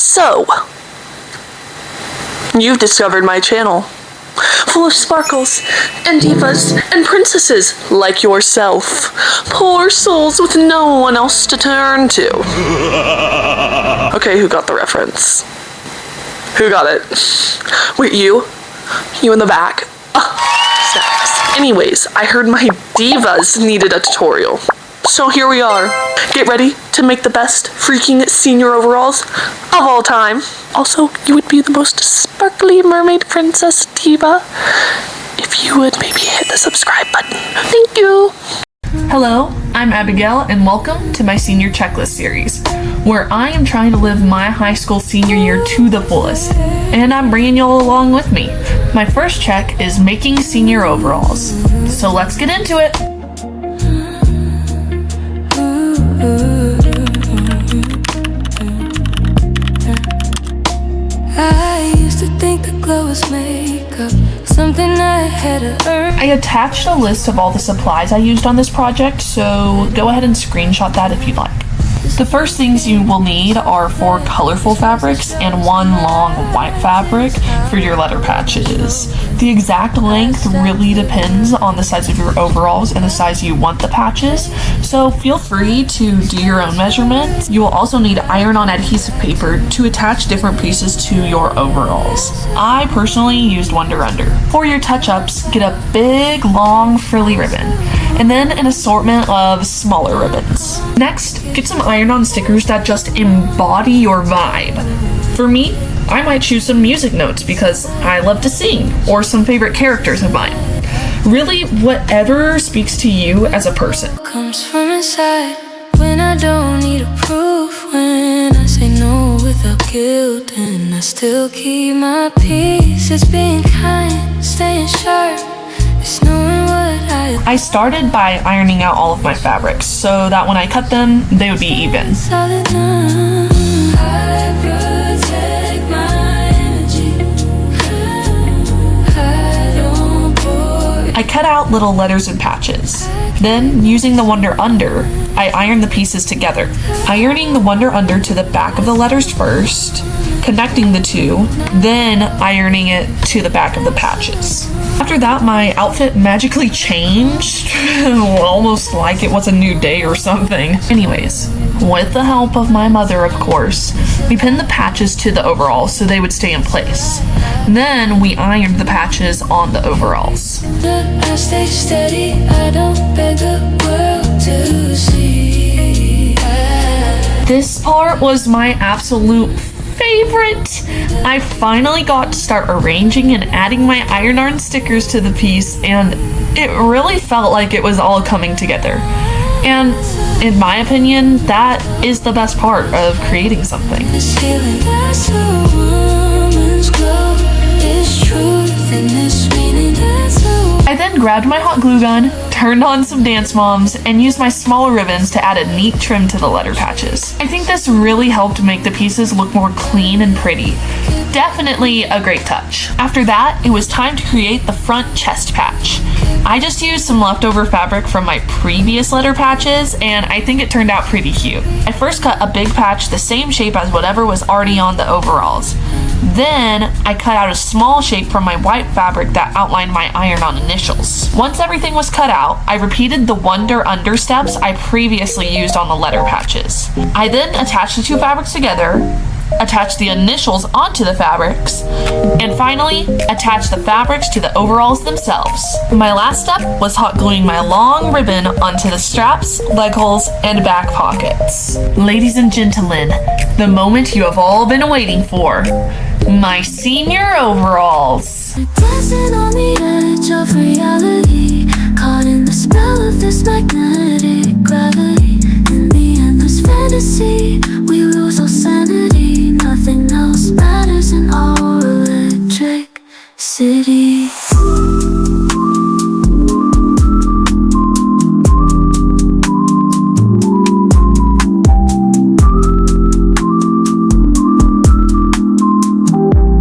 So, you've discovered my channel, full of sparkles and divas and princesses like yourself. Poor souls with no one else to turn to. Okay, who got the reference? Who got it? Wait, you? You in the back? Snacks. Anyways, I heard my divas needed a tutorial. So here we are. Get ready to make the best freaking senior overalls of all time. Also, you would be the most sparkly mermaid princess diva if you would maybe hit the subscribe button. Thank you. Hello, I'm Abigail and welcome to my senior checklist series, where I am trying to live my high school senior year to the fullest, and I'm bringing y'all along with me. My first check is making senior overalls, so let's get into it. I used to think the glow was makeup, something I had to earn. I attached a list of all the supplies I used on this project, so go ahead and screenshot that if you'd like. The first things you will need are 4 colorful fabrics and 1 long white fabric for your letter patches. The exact length really depends on the size of your overalls and the size you want the patches, so feel free to do your own measurements. You will also need iron-on adhesive paper to attach different pieces to your overalls. I personally used Wonder Under. For your touch-ups, get a big, long, frilly ribbon, and then an assortment of smaller ribbons. Next, get some iron-on stickers that just embody your vibe. For me, I might choose some music notes because I love to sing, or some favorite characters of mine. Really, whatever speaks to you as a person. Comes from inside when I don't need a proof, when I say no without guilt, and I still keep my peace. It's being kind, staying sharp, it's knowing what I started by ironing out all of my fabrics so that when I cut them, they would be even. solid now. I protect my energy. I don't pour. I cut out little letters and patches. Then, using the Wonder Under, I ironed the pieces together. Ironing the Wonder Under to the back of the letters first, connecting the two, then ironing it to the back of the patches. After that, my outfit magically changed, almost like it was a new day or something. Anyways, with the help of my mother, of course, we pinned the patches to the overalls so they would stay in place. Then we ironed the patches on the overalls. I stay steady, I don't beg the world to see. This part was my absolute favorite. I finally got to start arranging and adding my iron-on stickers to the piece, and it really felt like it was all coming together. And in my opinion, that is the best part of creating something. This feeling that's a woman's glow is truth in this meaning that's a. I then grabbed my hot glue gun, turned on some Dance Moms, and used my smaller ribbons to add a neat trim to the letter patches. I think this really helped make the pieces look more clean and pretty. Definitely a great touch. After that, it was time to create the front chest patch. I just used some leftover fabric from my previous letter patches, and I think it turned out pretty cute. I first cut a big patch the same shape as whatever was already on the overalls. Then, I cut out a small shape from my white fabric that outlined my iron-on initials. Once everything was cut out, I repeated the Wonder Under steps I previously used on the letter patches. I then attached the 2 fabrics together, attached the initials onto the fabrics, and finally, attached the fabrics to the overalls themselves. My last step was hot gluing my long ribbon onto the straps, leg holes, and back pockets. Ladies and gentlemen, the moment you have all been waiting for, my senior overalls. Dancing on the edge of reality, caught in the spell of this magnetic gravity. In the endless fantasy, we lose all sanity. Nothing else matters in our electric city.